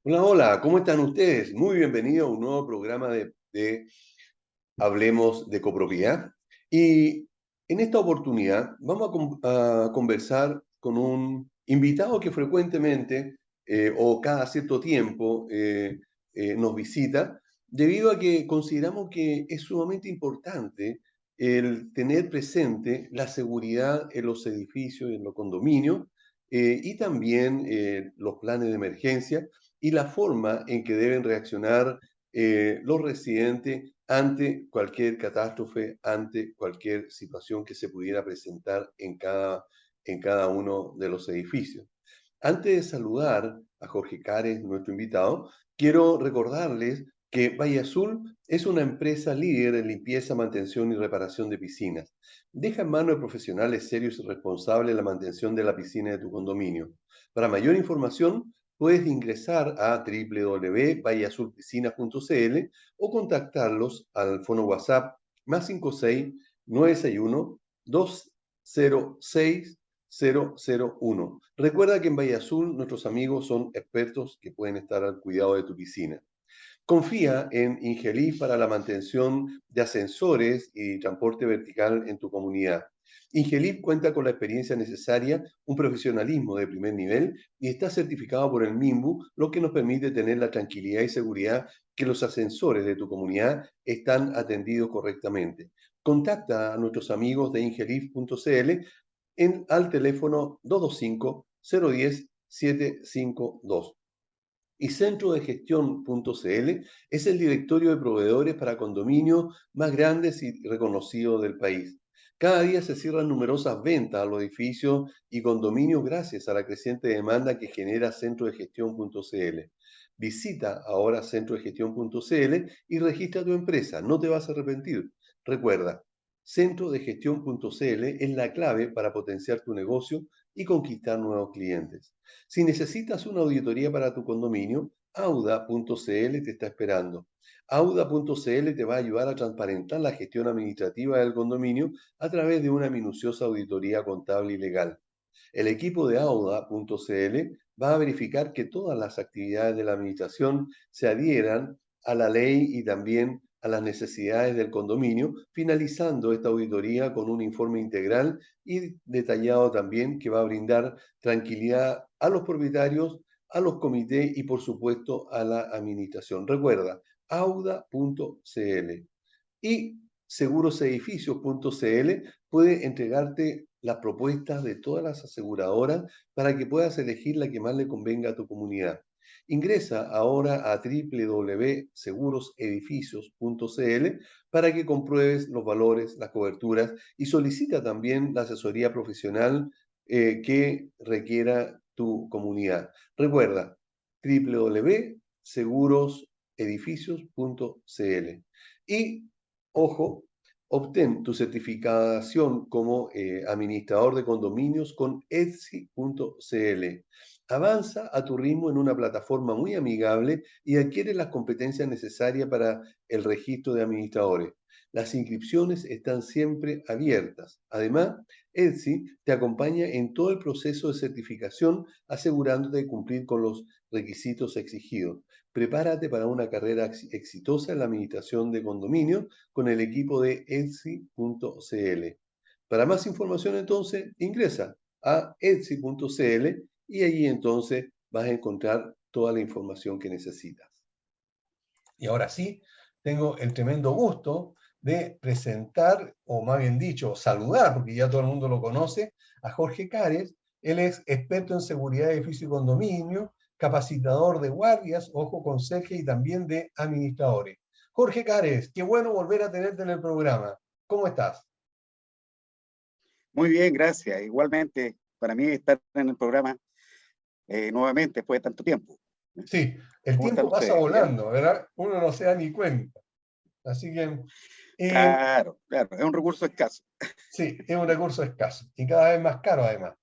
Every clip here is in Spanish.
Hola, hola, ¿cómo están ustedes? Muy bienvenido a un nuevo programa de Hablemos de Copropiedad. Y en esta oportunidad vamos a conversar con un invitado que frecuentemente o cada cierto tiempo nos visita, debido a que consideramos que es sumamente importante el tener presente la seguridad en los edificios y en los condominios, y también los planes de emergencia y la forma en que deben reaccionar los residentes ante cualquier catástrofe, ante cualquier situación que se pudiera presentar en cada uno de los edificios. Antes de saludar a Jorge Cares, nuestro invitado, quiero recordarles que Valle Azul es una empresa líder en limpieza, mantención y reparación de piscinas. Deja en manos de profesionales serios y responsables la mantención de la piscina de tu condominio. Para mayor información, puedes ingresar a www.valleazulpiscinas.cl o contactarlos al fono WhatsApp +56 961 206 001. Recuerda que en Valle Azul nuestros amigos son expertos que pueden estar al cuidado de tu piscina. Confía en Ingelif para la mantención de ascensores y transporte vertical en tu comunidad. Ingelif cuenta con la experiencia necesaria, un profesionalismo de primer nivel y está certificado por el MIMBU, lo que nos permite tener la tranquilidad y seguridad que los ascensores de tu comunidad están atendidos correctamente. Contacta a nuestros amigos de ingelif.cl al teléfono 225 010 752. Y Centro de Gestión.cl es el directorio de proveedores para condominios más grandes y reconocidos del país. Cada día se cierran numerosas ventas a los edificios y condominios gracias a la creciente demanda que genera Centro de Gestión.cl. Visita ahora Centro de Gestión.cl y registra tu empresa, no te vas a arrepentir. Recuerda, Centro de Gestión.cl es la clave para potenciar tu negocio y conquistar nuevos clientes. Si necesitas una auditoría para tu condominio, auda.cl te está esperando. Auda.cl te va a ayudar a transparentar la gestión administrativa del condominio a través de una minuciosa auditoría contable y legal. El equipo de auda.cl va a verificar que todas las actividades de la administración se adhieran a la ley y también a las necesidades del condominio, finalizando esta auditoría con un informe integral y detallado también que va a brindar tranquilidad a los propietarios, a los comités y por supuesto a la administración. Recuerda, auda.cl. Y segurosedificios.cl puede entregarte las propuestas de todas las aseguradoras para que puedas elegir la que más le convenga a tu comunidad. Ingresa ahora a www.segurosedificios.cl para que compruebes los valores, las coberturas y solicita también la asesoría profesional que requiera tu comunidad. Recuerda, www.segurosedificios.cl. Y ojo, obtén tu certificación como administrador de condominios con Etsy.cl. Avanza a tu ritmo en una plataforma muy amigable y adquiere las competencias necesarias para el registro de administradores. Las inscripciones están siempre abiertas. Además, Etsy te acompaña en todo el proceso de certificación, asegurándote de cumplir con los requisitos exigidos. Prepárate para una carrera exitosa en la administración de condominios con el equipo de Etsy.cl. Para más información entonces ingresa a Etsy.cl y allí entonces vas a encontrar toda la información que necesitas. Y ahora sí, tengo el tremendo gusto de presentar, o más bien dicho, saludar, porque ya todo el mundo lo conoce, a Jorge Cares. Él es experto en seguridad de edificio y condominio, capacitador de guardias, ojo, conserje y también de administradores. Jorge Cares, qué bueno volver a tenerte en el programa. ¿Cómo estás? Muy bien, gracias. Igualmente, para mí estar en el programa nuevamente después de tanto tiempo. Sí, el ¿Cómo están tiempo pasa ustedes? ¿Bien? volando, ¿verdad? Uno no se da ni cuenta. Así que eh, Claro, claro, es un recurso escaso, sí, es un recurso escaso y cada vez más caro además.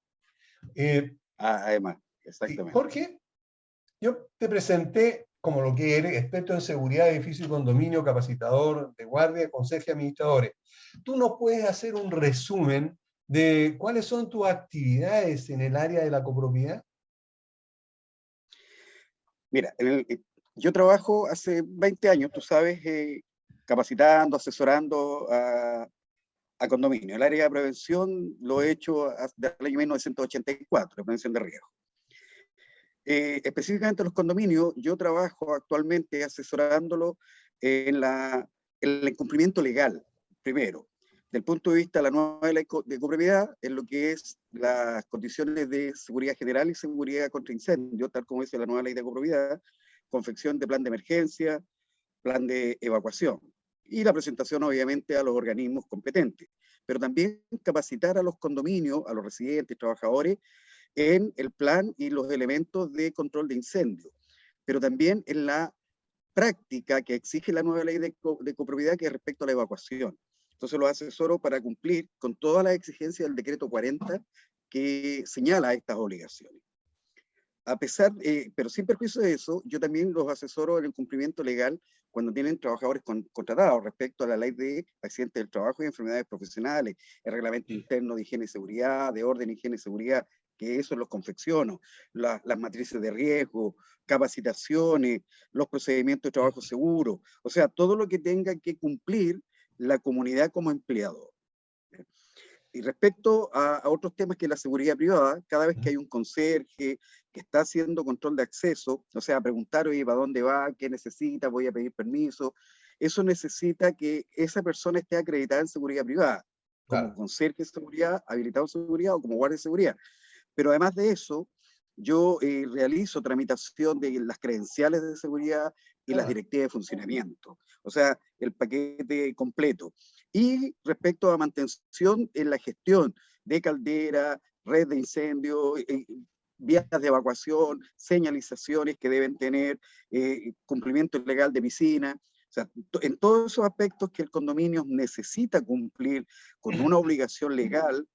Eh, además, exactamente. Jorge, yo te presenté como lo que eres, experto en seguridad de edificio y condominio, capacitador de guardia, conserje, administradores. ¿Tú nos puedes hacer un resumen de cuáles son tus actividades en el área de la copropiedad? Mira, yo trabajo hace 20 años, tú sabes, capacitando, asesorando a condominios. El área de prevención lo he hecho desde el año 1984, prevención de riesgo. Específicamente los condominios, yo trabajo actualmente asesorándolo en el cumplimiento legal, primero, del punto de vista de la nueva ley de copropiedad, en lo que es las condiciones de seguridad general y seguridad contra incendio, tal como dice la nueva ley de copropiedad, confección de plan de emergencia, plan de evacuación, y la presentación obviamente a los organismos competentes, pero también capacitar a los condominios, a los residentes, trabajadores, en el plan y los elementos de control de incendio, pero también en la práctica que exige la nueva ley de copropiedad, que es respecto a la evacuación. Entonces los asesoro para cumplir con todas las exigencias del decreto 40 que señala estas obligaciones. Pero sin perjuicio de eso, yo también los asesoro en el cumplimiento legal cuando tienen trabajadores contratados respecto a la ley de accidentes del trabajo y enfermedades profesionales, el reglamento interno de higiene y seguridad, de orden, higiene y seguridad, que eso los confecciono, las matrices de riesgo, capacitaciones, los procedimientos de trabajo seguro, o sea, todo lo que tenga que cumplir la comunidad como empleador. Y respecto a otros temas que la seguridad privada, cada vez que hay un conserje que está haciendo control de acceso, o sea, preguntar, oye, ¿para dónde va? ¿Qué necesita? Voy a pedir permiso. Eso necesita que esa persona esté acreditada en seguridad privada, como Claro. conserje de seguridad, habilitado en seguridad o como guardia de seguridad. Pero además de eso, yo realizo tramitación de las credenciales de seguridad y las directivas de funcionamiento, o sea, el paquete completo. Y respecto a mantención en la gestión de caldera, red de incendio, vías de evacuación, señalizaciones que deben tener, cumplimiento legal de piscina, o sea, en todos esos aspectos que el condominio necesita cumplir con una obligación legal,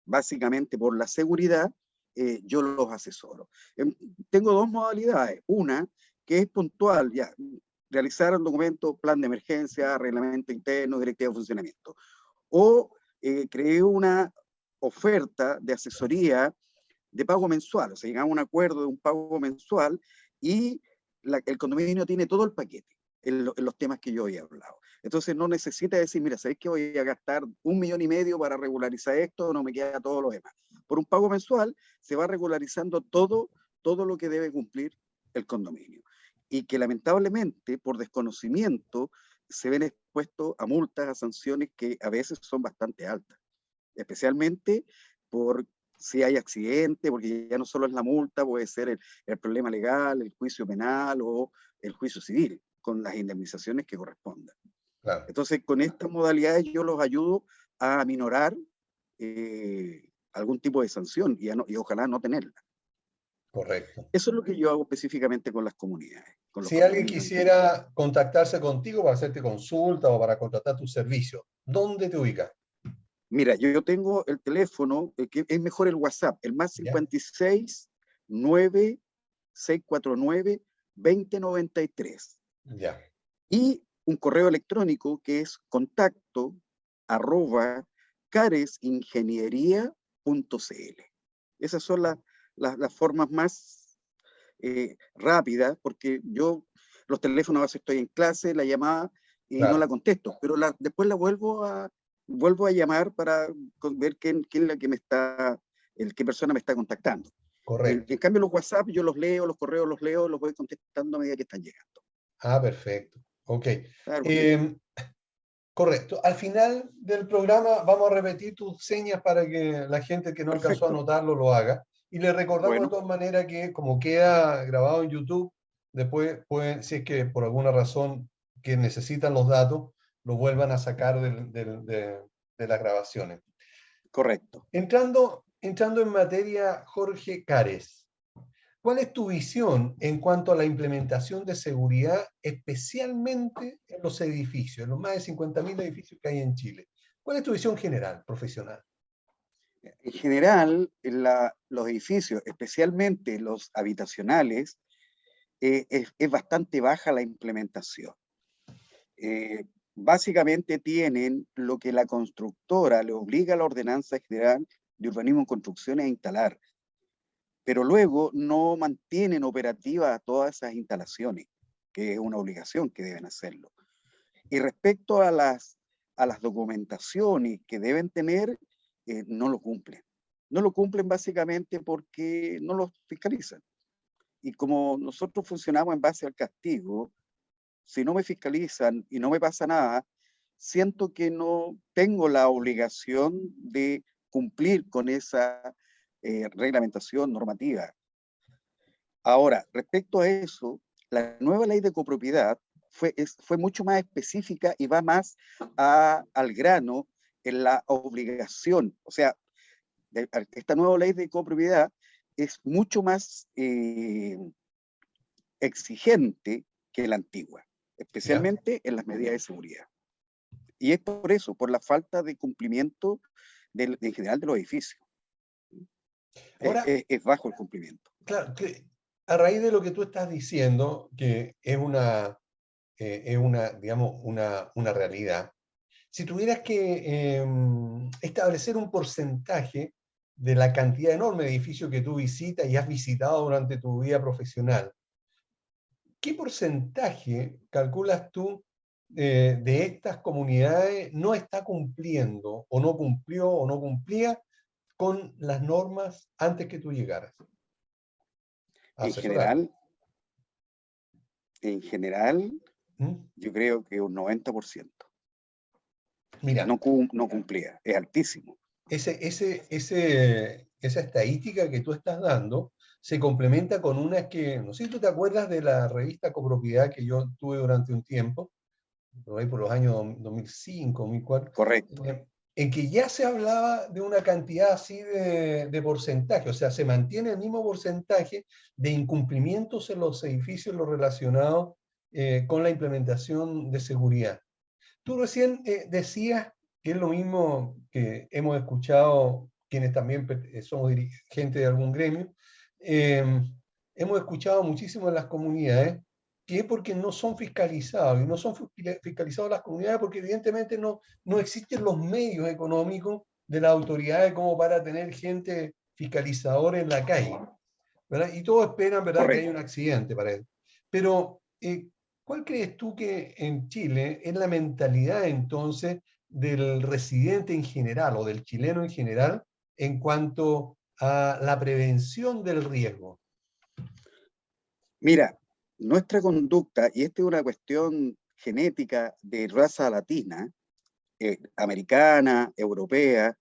básicamente por la seguridad, yo los asesoro. Tengo dos modalidades. Una, que es puntual, ya, realizar un documento, plan de emergencia, reglamento interno, directiva de funcionamiento. O creé una oferta de asesoría de pago mensual, o sea, llegamos a un acuerdo de un pago mensual y el condominio tiene todo el paquete en los temas que yo había hablado. Entonces no necesita decir, mira, ¿sabéis que voy a gastar 1,5 millones para regularizar esto? No me queda todo lo demás. Por un pago mensual se va regularizando todo lo que debe cumplir el condominio. Y que lamentablemente, por desconocimiento, se ven expuestos a multas, a sanciones que a veces son bastante altas, especialmente por si hay accidente, porque ya no solo es la multa, puede ser el problema legal, el juicio penal o el juicio civil, con las indemnizaciones que correspondan. Claro. Entonces, con estas modalidades yo los ayudo a aminorar algún tipo de sanción y ojalá no tenerla. Correcto. Eso es lo que yo hago específicamente con las comunidades. Con los Si alguien condominios. quisiera contactarse contigo para hacerte consulta o para contratar tu servicio, ¿dónde te ubicas? Mira, yo tengo el teléfono, que es mejor el WhatsApp, el más ¿Ya? 56 9 649 2093. Ya. Y un correo electrónico que es contacto@caresingeniería.cl. Esas son las formas más rápidas, porque yo los teléfonos a veces estoy en clase, la llamada, y no Claro. la contesto, pero después la vuelvo a llamar para ver quién es la que qué persona me está contactando. Correcto. En cambio los WhatsApp yo los leo, los correos los leo, los voy contestando a medida que están llegando. Ah, perfecto. Ok. Claro, Correcto. Al final del programa vamos a repetir tus señas para que la gente que no alcanzó a perfecto. anotarlo lo haga. Y le recordamos de Bueno, todas maneras que como queda grabado en YouTube, después pueden, si es que por alguna razón que necesitan los datos, lo vuelvan a sacar de las grabaciones. correcto. Entrando en materia, Jorge Cares, ¿cuál es tu visión en cuanto a la implementación de seguridad, especialmente en los edificios, en los más de 50.000 edificios que hay en Chile? ¿Cuál es tu visión general, profesional? En general, los edificios, especialmente los habitacionales, es bastante baja la implementación. Básicamente tienen lo que la constructora le obliga a la Ordenanza General de Urbanismo en Construcciones a instalar, pero luego no mantienen operativas todas esas instalaciones, que es una obligación que deben hacerlo. Y respecto a las documentaciones que deben tener, no lo cumplen. No lo cumplen básicamente porque no los fiscalizan. Y como nosotros funcionamos en base al castigo, si no me fiscalizan y no me pasa nada, siento que no tengo la obligación de cumplir con esa reglamentación normativa. Ahora, respecto a eso, la nueva ley de copropiedad fue mucho más específica y va más al grano en la obligación. O sea, esta nueva ley de copropiedad es mucho más exigente que la antigua, ¿Ya? especialmente en las medidas de seguridad. Y es por eso, por la falta de cumplimiento en general de los edificios. Ahora, Es bajo el cumplimiento. claro, que a raíz de lo que tú estás diciendo, que es una, digamos, una realidad, si tuvieras que establecer un porcentaje de la cantidad enorme de edificios que tú visitas y has visitado durante tu vida profesional, ¿qué porcentaje calculas tú de estas comunidades no está cumpliendo o no cumplió o no cumplía con las normas antes que tú llegaras a En asesorar? general, en general, ¿Mm? yo creo que un 90% Mira, no cumplía, es altísimo. esa estadística que tú estás dando se complementa con una que, no sé si tú te acuerdas de la revista Copropiedad que yo tuve durante un tiempo, por ahí por los años 2005, 2004, Correcto. en que ya se hablaba de una cantidad así de porcentaje, o sea, se mantiene el mismo porcentaje de incumplimientos en los edificios, lo relacionado con la implementación de seguridad. Tú recién decías que es lo mismo que hemos escuchado quienes también somos dirigentes de algún gremio, eh, hemos escuchado muchísimo en las comunidades que es porque no son fiscalizados, y no son fiscalizados las comunidades porque evidentemente no existen los medios económicos de las autoridades como para tener gente fiscalizadora en la calle, ¿verdad? Y todos esperan, ¿verdad?, que haya un Correcto. accidente para él. Pero, ¿cuál crees tú que en Chile es la mentalidad entonces del residente en general o del chileno en general en cuanto a la prevención del riesgo? Mira, nuestra conducta, y esta es una cuestión genética de raza latina, americana, europea,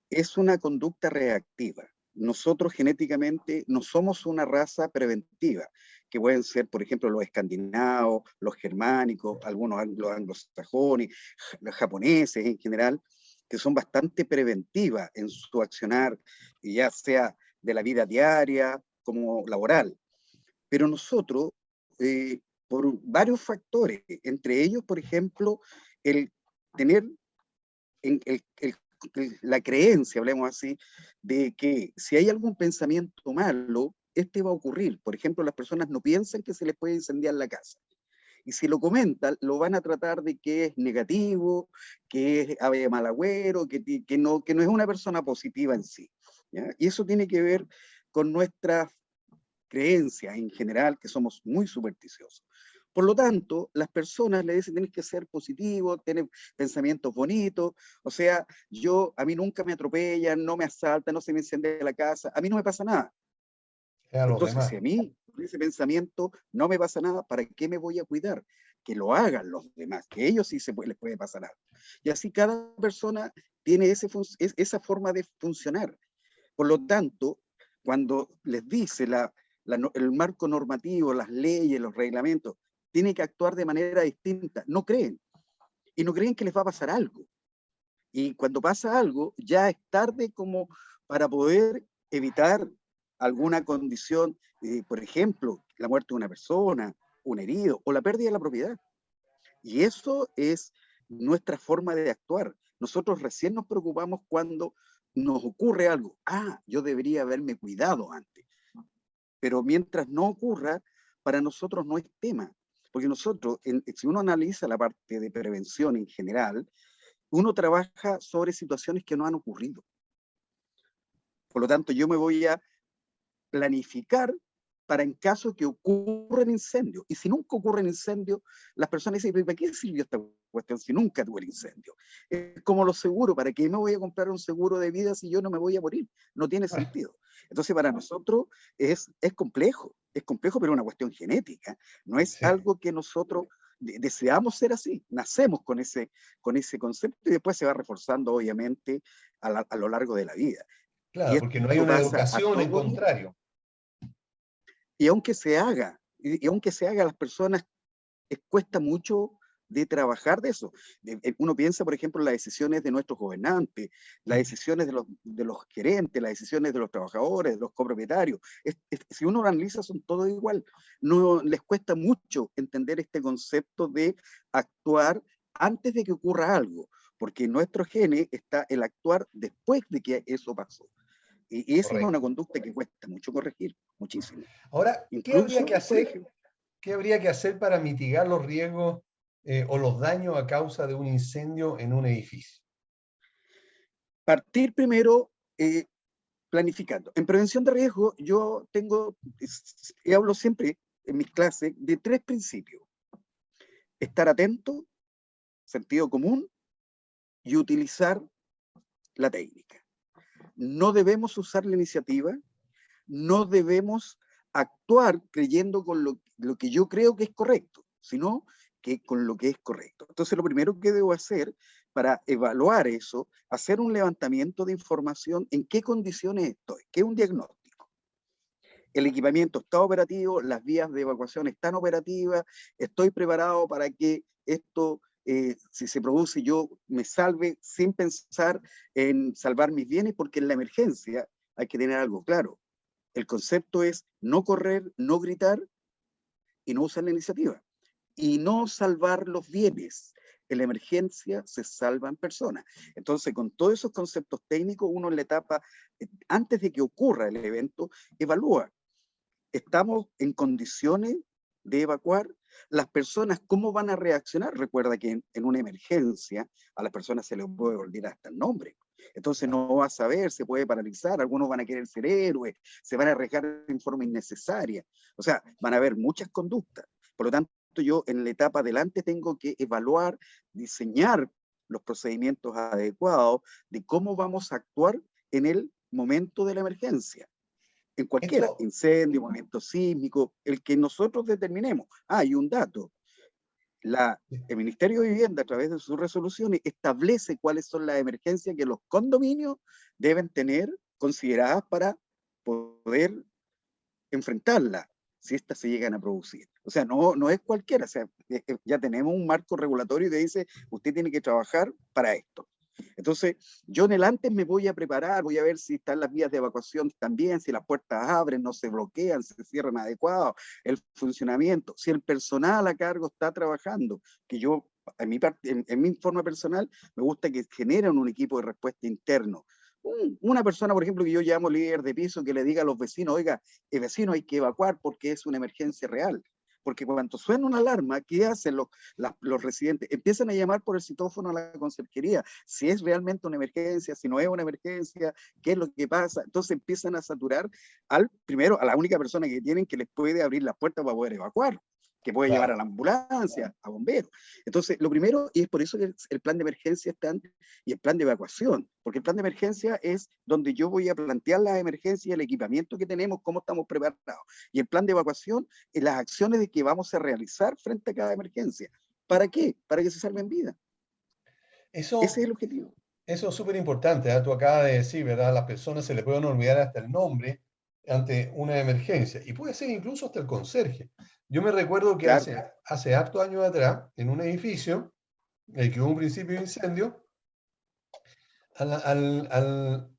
es una conducta reactiva. Nosotros genéticamente no somos una raza preventiva, que pueden ser, por ejemplo, los escandinavos, los germánicos, algunos los anglosajones, los japoneses en general, que son bastante preventivas en su accionar, ya sea de la vida diaria como laboral. Pero nosotros, por varios factores, entre ellos, por ejemplo, el tener la creencia, hablemos así, de que si hay algún pensamiento malo, este va a ocurrir. Por ejemplo, las personas no piensan que se les puede incendiar la casa. Y si lo comentan, lo van a tratar de que es negativo, que es ave mal agüero, que no es una persona positiva en sí. ¿Ya? Y eso tiene que ver con nuestras creencias en general, que somos muy supersticiosos. Por lo tanto, las personas le dicen, tienes que ser positivo, tener pensamientos bonitos, o sea, a mí nunca me atropellan, no me asaltan, no se me enciende la casa, a mí no me pasa nada. A los Entonces, demás. si a mí con ese pensamiento no me pasa nada, ¿para qué me voy a cuidar? Que lo hagan los demás, que ellos sí les puede pasar algo. Y así cada persona tiene esa forma de funcionar. Por lo tanto, cuando les dice el marco normativo, las leyes, los reglamentos, tiene que actuar de manera distinta, no creen. Y no creen que les va a pasar algo. Y cuando pasa algo, ya es tarde como para poder evitar alguna condición, por ejemplo, la muerte de una persona, un herido o la pérdida de la propiedad. Y eso es nuestra forma de actuar. Nosotros recién nos preocupamos cuando nos ocurre algo. Ah, yo debería haberme cuidado antes. Pero mientras no ocurra, para nosotros no es tema. Porque nosotros, si uno analiza la parte de prevención en general, uno trabaja sobre situaciones que no han ocurrido. Por lo tanto, yo me voy a planificar para en caso que ocurra un incendio. Y si nunca ocurre un incendio, las personas dicen, ¿para qué sirvió esta cuestión si nunca tuve el incendio? Es como los seguros, ¿para qué me voy a comprar un seguro de vida si yo no me voy a morir? No tiene sentido. Entonces, para nosotros es complejo, pero es una cuestión genética. No es Sí. algo que nosotros deseamos ser así. Nacemos con ese concepto y después se va reforzando, obviamente, a lo largo de la vida. Y Claro, porque no hay esto una pasa a educación en todos, contrario. y aunque se haga, y aunque se haga, a las personas cuesta mucho de trabajar de eso. Uno piensa, por ejemplo, en las decisiones de nuestros gobernantes, las decisiones de los gerentes, las decisiones de los trabajadores, de los copropietarios. Si uno lo analiza, son todos igual. No les cuesta mucho entender este concepto de actuar antes de que ocurra algo, porque en nuestros genes está el actuar después de que eso pasó. Y esa es una Correcto. conducta que cuesta mucho corregir, muchísimo. Ahora, ¿qué habría Incluso que en el hacer? colegio. ¿Qué habría que hacer para mitigar los riesgos o los daños a causa de un incendio en un edificio? Partir primero planificando. En prevención de riesgo, yo hablo siempre en mis clases de 3 principios. Estar atento, sentido común y utilizar la técnica. No debemos usar la iniciativa, no debemos actuar creyendo con lo que yo creo que es correcto, sino que con lo que es correcto. Entonces, lo primero que debo hacer para evaluar eso, hacer un levantamiento de información en qué condiciones estoy, qué es un diagnóstico. El equipamiento está operativo, las vías de evacuación están operativas, estoy preparado para que esto, si se produce, yo me salve sin pensar en salvar mis bienes, porque en la emergencia hay que tener algo claro. El concepto es no correr, no gritar y no usar la iniciativa. Y no salvar los bienes. En la emergencia se salvan personas. Entonces, con todos esos conceptos técnicos, uno en la etapa, antes de que ocurra el evento, evalúa. ¿Estamos en condiciones de evacuar? Las personas, ¿cómo van a reaccionar? Recuerda que en una emergencia a las personas se les puede olvidar hasta el nombre. Entonces no va a saber, se puede paralizar, algunos van a querer ser héroes, se van a arriesgar en forma innecesaria. O sea, van a haber muchas conductas. Por lo tanto, yo en la etapa adelante tengo que evaluar, diseñar los procedimientos adecuados de cómo vamos a actuar en el momento de la emergencia en cualquiera, Esto, incendio, movimiento sísmico, el que nosotros determinemos. Hay un dato. El Ministerio de Vivienda, a través de sus resoluciones, establece cuáles son las emergencias que los condominios deben tener consideradas para poder enfrentarlas si estas se llegan a producir. O sea, no es cualquiera, o sea, ya tenemos un marco regulatorio que dice, usted tiene que trabajar para esto. Entonces, yo en el antes me voy a preparar, voy a ver si están las vías de evacuación también, si las puertas abren, no se bloquean, se cierran adecuados, el funcionamiento, si el personal a cargo está trabajando, que yo, en mi forma personal, me gusta que generen un equipo de respuesta interno. Una persona, por ejemplo, que yo llamo líder de piso, que le diga a los vecinos, oiga, el vecino hay que evacuar porque es una emergencia real. Porque cuando suena una alarma, ¿qué hacen los residentes? Empiezan a llamar por el citófono a la conserjería, si es realmente una emergencia, si no es una emergencia, qué es lo que pasa. Entonces empiezan a saturar primero a la única persona que tienen que les puede abrir las puertas para poder evacuar, que puede llevar a claro, la ambulancia, a bomberos. Entonces, lo primero, y es por eso que el plan de emergencia está, y el plan de evacuación, porque el plan de emergencia es donde yo voy a plantear las emergencias, el equipamiento que tenemos, cómo estamos preparados. Y el plan de evacuación es las acciones de que vamos a realizar frente a cada emergencia. ¿Para qué? Para que se salven vidas. Ese es eso, el objetivo. eso es súper importante. ¿Eh? Tú acabas de decir, ¿verdad? A las personas se le pueden olvidar hasta el nombre ante una emergencia. Y puede ser incluso hasta el conserje. Yo me recuerdo que Claro. hace hartos años atrás, en un edificio, en el que hubo un principio de incendio, al, al, al,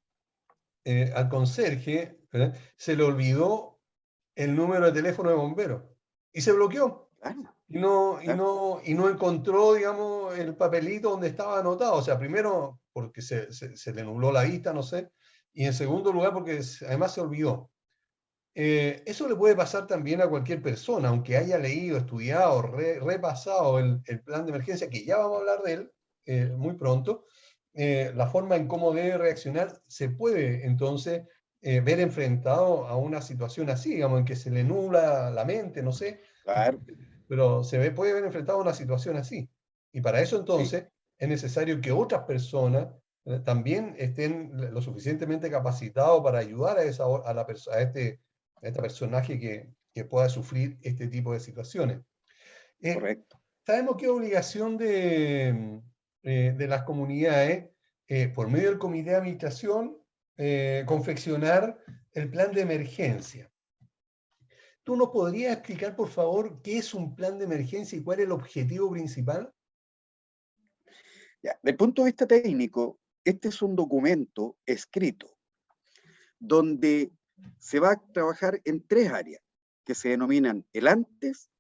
al conserje, ¿verdad? Se le olvidó el número de teléfono de bomberos y se bloqueó. Claro, claro. Y no encontró, digamos, el papelito donde estaba anotado. O sea, primero porque se le nubló la vista, no sé, y en segundo lugar porque además se olvidó. Eso le puede pasar también a cualquier persona, aunque haya leído, estudiado, repasado el plan de emergencia, que ya vamos a hablar de él muy pronto. La forma en cómo debe reaccionar se puede entonces ver enfrentado a una situación así, digamos, en que se le nubla la mente, no sé, Claro, pero puede ver enfrentado a una situación así. Y para eso sí, entonces es necesario que otras personas también estén lo suficientemente capacitados para ayudar a este personaje que pueda sufrir este tipo de situaciones. Eh, correcto. Sabemos que es obligación de las comunidades, por medio del comité de administración, confeccionar el plan de emergencia. ¿Tú nos podrías explicar, por favor, qué es un plan de emergencia y cuál es el objetivo principal? Ya, desde el punto de vista técnico, este es un documento escrito donde se va a trabajar en tres áreas que se denominan el antes,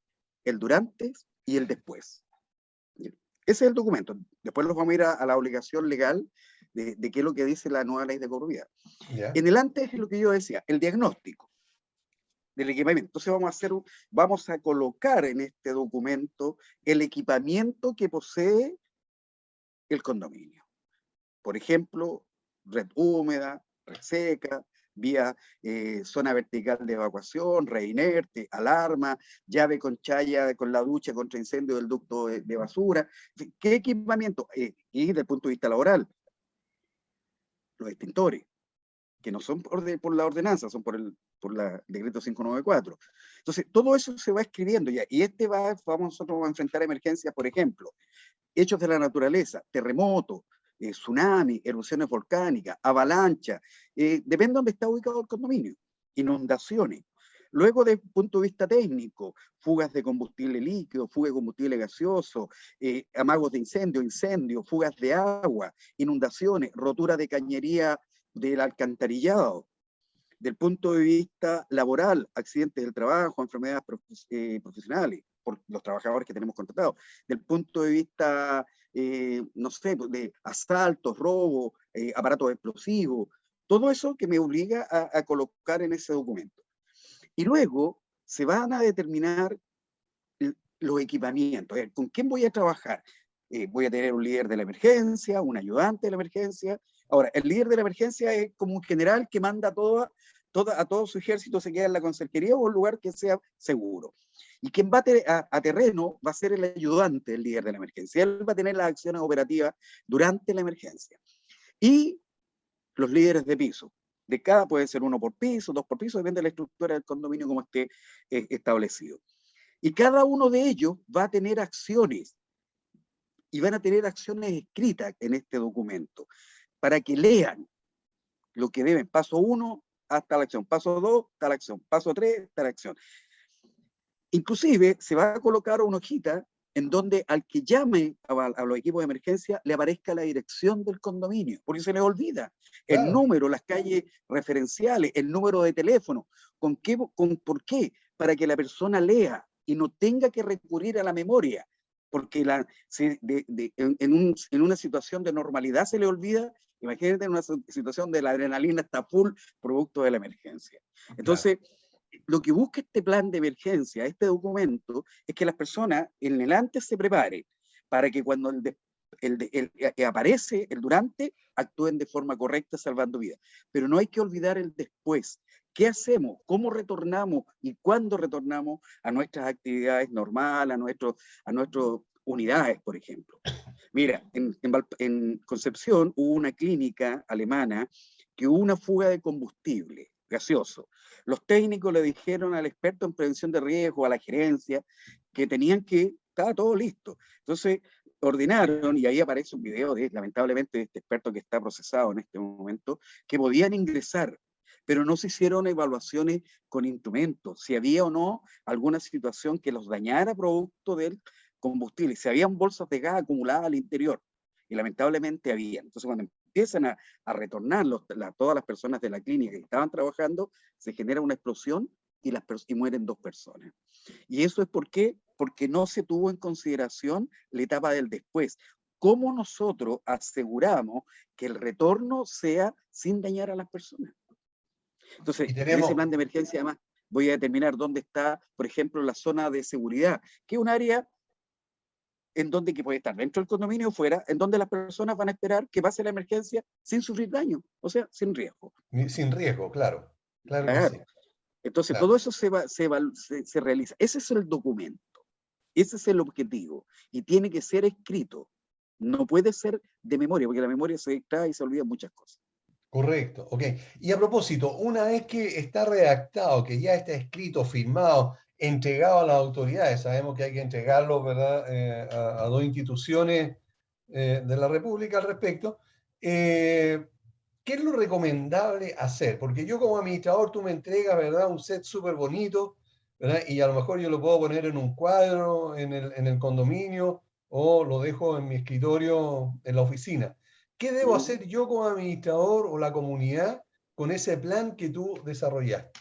el durante y el después. Ese es el documento. Después los vamos a ir a la obligación legal de qué es lo que dice la nueva ley de seguridad. ¿Ya? En el antes es lo que yo decía, el diagnóstico del equipamiento. Entonces vamos a colocar en este documento el equipamiento que posee el condominio. Por ejemplo, red húmeda, red seca, vía zona vertical de evacuación, red inerte, alarma, llave con chaya con la ducha contra incendio del ducto de basura. ¿Qué equipamiento? Y desde el punto de vista laboral, los extintores, que no son por la ordenanza, son por el decreto 594. Entonces, todo eso se va escribiendo ya, y nosotros vamos a enfrentar emergencias, por ejemplo, hechos de la naturaleza, terremotos, tsunami, erupciones volcánicas, avalanchas, depende de dónde está ubicado el condominio, inundaciones. Luego, desde el punto de vista técnico, fugas de combustible líquido, fugas de combustible gaseoso, amagos de incendio, fugas de agua, inundaciones, rotura de cañería del alcantarillado. Del punto de vista laboral, accidentes del trabajo, enfermedades profesionales, por los trabajadores que tenemos contratados. Del punto de vista, no sé, de asaltos, robos, aparatos explosivos, todo eso que me obliga a colocar en ese documento. Y luego se van a determinar los equipamientos. ¿Con quién voy a trabajar? Voy a tener un líder de la emergencia, un ayudante de la emergencia. Ahora, el líder de la emergencia es como un general que manda a todo su ejército, se queda en la conserjería o un lugar que sea seguro. Y quien va a terreno va a ser el ayudante, el líder de la emergencia. Él va a tener las acciones operativas durante la emergencia. Y los líderes de piso. De cada puede ser uno por piso, dos por piso, depende de la estructura del condominio como esté establecido. Y cada uno de ellos va a tener acciones y van a tener acciones escritas en este documento para que lean lo que deben. Paso 1 hasta la acción, paso 2 hasta la acción, paso 3 hasta la acción. Inclusive se va a colocar una hojita en donde al que llame a los equipos de emergencia le aparezca la dirección del condominio, porque se les olvida el Claro, número, las calles referenciales, el número de teléfono. ¿Por qué? Para que la persona lea y no tenga que recurrir a la memoria, porque en una situación de normalidad se le olvida. Imagínate en una situación de la adrenalina está full, producto de la emergencia. claro. Entonces, lo que busca este plan de emergencia, este documento, es que las personas en el antes se preparen para que cuando aparece el durante, actúen de forma correcta salvando vidas. Pero no hay que olvidar el después. ¿Qué hacemos? ¿Cómo retornamos? ¿Y cuándo retornamos a nuestras actividades normales, a nuestras unidades, por ejemplo? Mira, en Concepción hubo una clínica alemana que hubo una fuga de combustible gaseoso. Los técnicos le dijeron al experto en prevención de riesgo, a la gerencia, que estaba todo listo. Entonces, ordenaron, y ahí aparece un video lamentablemente, de este experto que está procesado en este momento, que podían ingresar, pero no se hicieron evaluaciones con instrumentos, si había o no alguna situación que los dañara producto del combustible, si habían bolsas de gas acumuladas al interior, y lamentablemente había. Entonces, cuando empiezan a retornar todas las personas de la clínica que estaban trabajando, se genera una explosión y mueren 2 personas. ¿Y eso es por qué? Porque no se tuvo en consideración la etapa del después. ¿Cómo nosotros aseguramos que el retorno sea sin dañar a las personas? Entonces, Y en ese tenemos, plan de emergencia, además, voy a determinar dónde está, por ejemplo, la zona de seguridad, que es un área en donde que puede estar dentro del condominio o fuera, en donde las personas van a esperar que pase la emergencia sin sufrir daño, o sea, sin riesgo. Sin riesgo, claro. Claro que sí. Claro. Entonces, Claro. todo eso se realiza. Ese es el documento. Ese es el objetivo. Y tiene que ser escrito. No puede ser de memoria, porque la memoria se extrae y se olvida muchas cosas. Correcto, ok. Y a propósito, una vez que está redactado, que ya está escrito, firmado, entregado a las autoridades, sabemos que hay que entregarlo, ¿verdad? A dos instituciones de la República al respecto. ¿Qué es lo recomendable hacer? Porque yo como administrador, tú me entregas, ¿verdad? Un set súper bonito, ¿verdad? Y a lo mejor yo lo puedo poner en un cuadro en el condominio o lo dejo en mi escritorio en la oficina. ¿Qué debo hacer yo como administrador o la comunidad con ese plan que tú desarrollaste?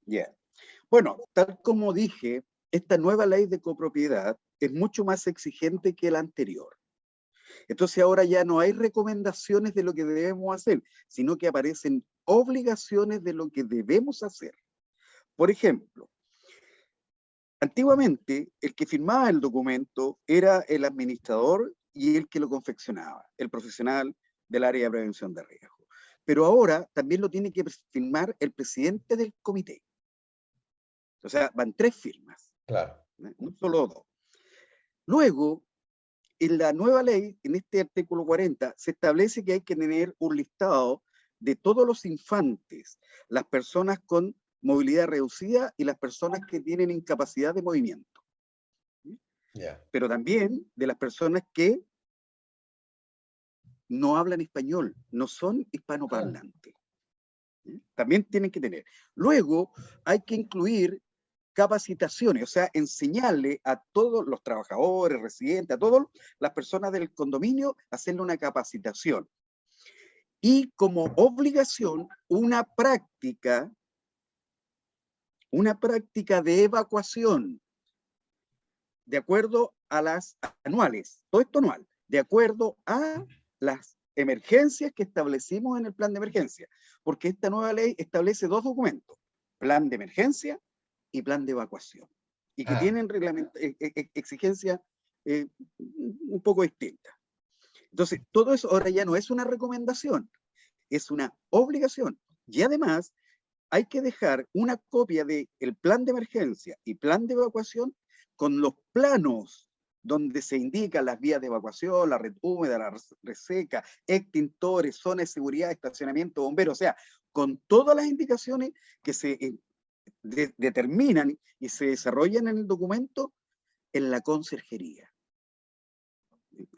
Yeah. Bueno, tal como dije, esta nueva ley de copropiedad es mucho más exigente que la anterior. Entonces ahora ya no hay recomendaciones de lo que debemos hacer, sino que aparecen obligaciones de lo que debemos hacer. Por ejemplo, antiguamente el que firmaba el documento era el administrador y el que lo confeccionaba, el profesional del área de prevención de riesgo. Pero ahora también lo tiene que firmar el presidente del comité. O sea, van 3 firmas, Claro. no solo 2. Luego, en la nueva ley, en este artículo 40, se establece que hay que tener un listado de todos los infantes, las personas con movilidad reducida y las personas que tienen incapacidad de movimiento. Yeah. Pero también de las personas que no hablan español, no son hispanoparlantes. También tienen que tener. Luego, hay que incluir capacitaciones, o sea, enseñarle a todos los trabajadores, residentes, a todas las personas del condominio, hacerle una capacitación. Y como obligación, una práctica de evacuación, de acuerdo a las anuales, todo esto anual, de acuerdo a las emergencias que establecimos en el plan de emergencia, porque esta nueva ley establece 2 documentos, plan de emergencia y plan de evacuación, y que tienen exigencias un poco distintas. Entonces, todo eso ahora ya no es una recomendación, es una obligación. Y además, hay que dejar una copia del plan de emergencia y plan de evacuación con los planos donde se indican las vías de evacuación, la red húmeda, la red seca, extintores, zonas de seguridad, estacionamiento, bomberos, o sea, con todas las indicaciones que se determinan y se desarrollan en el documento en la conserjería.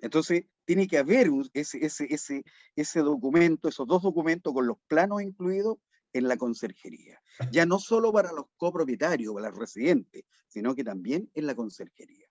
Entonces, tiene que haber ese documento, esos 2 documentos con los planos incluidos en la conserjería. Ya no solo para los copropietarios, para los residentes, sino que también en la conserjería.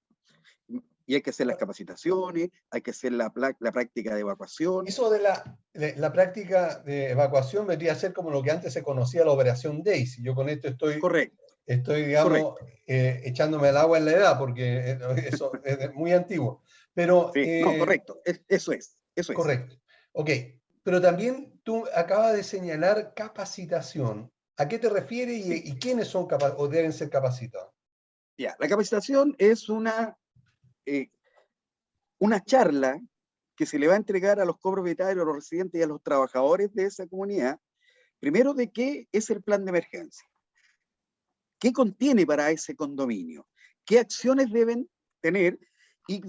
Y hay que hacer las capacitaciones, hay que hacer la práctica de evacuación. Eso de la práctica de evacuación vendría a ser como lo que antes se conocía la operación Daisy. Yo con esto Correcto. digamos, echándome el agua en la edad, porque eso es muy antiguo. Pero, sí, no, correcto, eso es. Correcto. Ok, pero también tú acabas de señalar capacitación. ¿A qué te refieres y quiénes son o deben ser capacitados? Ya, la capacitación es una charla que se le va a entregar a los copropietarios, a los residentes y a los trabajadores de esa comunidad, primero de qué es el plan de emergencia, qué contiene para ese condominio, qué acciones deben tener y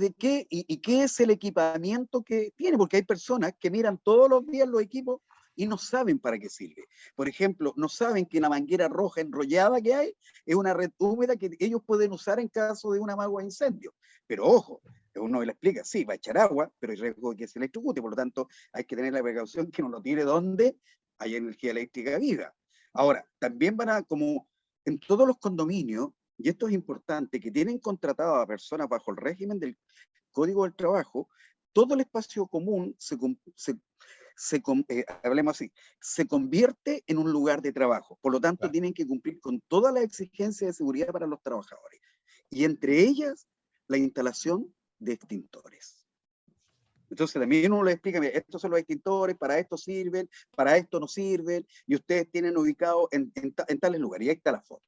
qué es el equipamiento que tiene, porque hay personas que miran todos los días los equipos y no saben para qué sirve. Por ejemplo, no saben que la manguera roja enrollada que hay es una red húmeda que ellos pueden usar en caso de una magua de incendio. Pero ojo, uno le explica, sí, va a echar agua, pero hay riesgo de que se electrocute, por lo tanto hay que tener la precaución que no lo tire donde hay energía eléctrica viva. Ahora, también van a, como en todos los condominios, y esto es importante, que tienen contratado a personas bajo el régimen del Código del Trabajo, todo el espacio común hablemos así, se convierte en un lugar de trabajo. Por lo tanto, Claro. tienen que cumplir con todas las exigencias de seguridad para los trabajadores. Y entre ellas, la instalación de extintores. Entonces también uno le explica, mira, estos son los extintores, para esto sirven, para esto no sirven, y ustedes tienen ubicados en tales lugares, y ahí está la foto.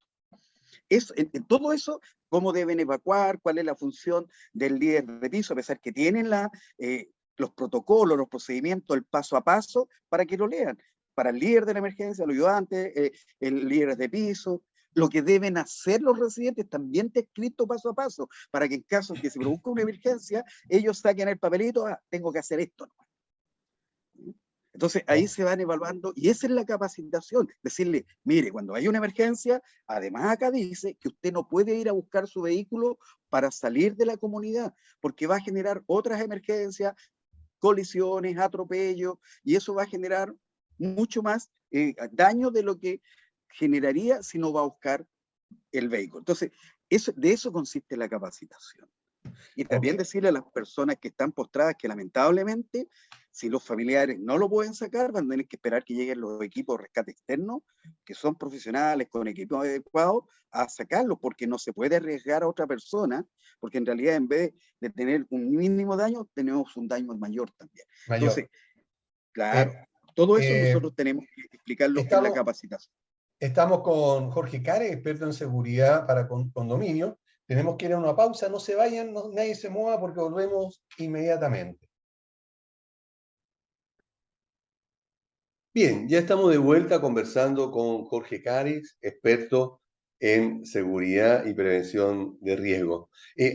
En todo eso, cómo deben evacuar, cuál es la función del líder de piso, a pesar que tienen los protocolos, los procedimientos, el paso a paso, para que lo lean. Para el líder de la emergencia, los ayudantes, el líder de piso, lo que deben hacer los residentes también está escrito paso a paso, para que en caso de que se produzca una emergencia, ellos saquen el papelito, tengo que hacer esto. Entonces ahí se van evaluando y esa es la capacitación, decirle, mire, cuando hay una emergencia, además acá dice que usted no puede ir a buscar su vehículo para salir de la comunidad, porque va a generar otras emergencias, colisiones, atropellos, y eso va a generar mucho más daño de lo que generaría si no va a buscar el vehículo. Entonces, de eso consiste la capacitación. Y también decirle a las personas que están postradas que lamentablemente, si los familiares no lo pueden sacar, van a tener que esperar que lleguen los equipos de rescate externo, que son profesionales con equipos adecuados, a sacarlos, porque no se puede arriesgar a otra persona, porque en realidad en vez de tener un mínimo daño, tenemos un daño mayor también. Mayor. Entonces, claro, todo eso nosotros tenemos que explicarlo en la capacitación. Estamos con Jorge Care, experto en seguridad para condominios. Tenemos que ir a una pausa, no se vayan, nadie se mueva porque volvemos inmediatamente. Bien, ya estamos de vuelta conversando con Jorge Cares, experto en seguridad y prevención de riesgo.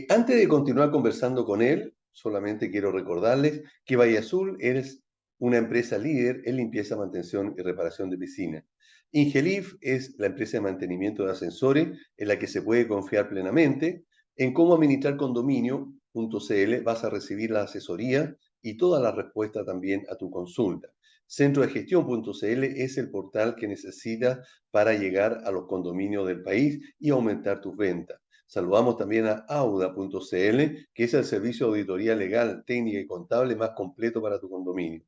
Antes de continuar conversando con él, solamente quiero recordarles que Valle Azul es una empresa líder en limpieza, mantención y reparación de piscinas. Ingelif es la empresa de mantenimiento de ascensores en la que se puede confiar plenamente. En cómo administrar condominio.cl vas a recibir la asesoría y toda la respuesta también a tu consulta. Centrodegestión.cl es el portal que necesitas para llegar a los condominios del país y aumentar tus ventas. Saludamos también a auda.cl, que es el servicio de auditoría legal, técnica y contable más completo para tu condominio.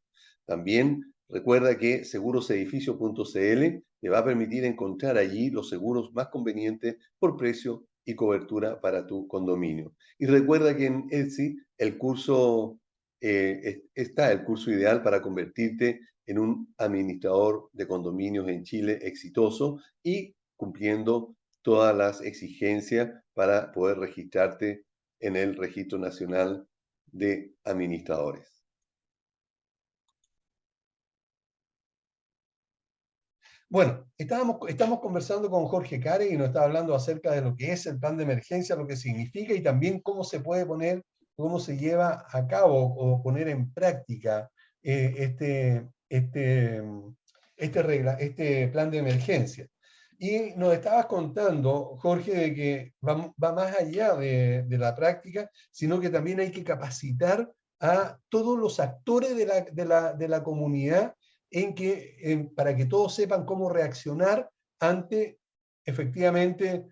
También recuerda que segurosedificio.cl te va a permitir encontrar allí los seguros más convenientes por precio y cobertura para tu condominio. Y recuerda que en Etsy está el curso ideal para convertirte en un administrador de condominios en Chile exitoso y cumpliendo todas las exigencias para poder registrarte en el Registro Nacional de Administradores. Bueno, estamos conversando con Jorge Care y nos está hablando acerca de lo que es el plan de emergencia, lo que significa y también cómo se puede poner, cómo se lleva a cabo o poner en práctica este plan de emergencia. Y nos estabas contando, Jorge, de que va más allá de la práctica, sino que también hay que capacitar a todos los actores de la comunidad para que todos sepan cómo reaccionar ante efectivamente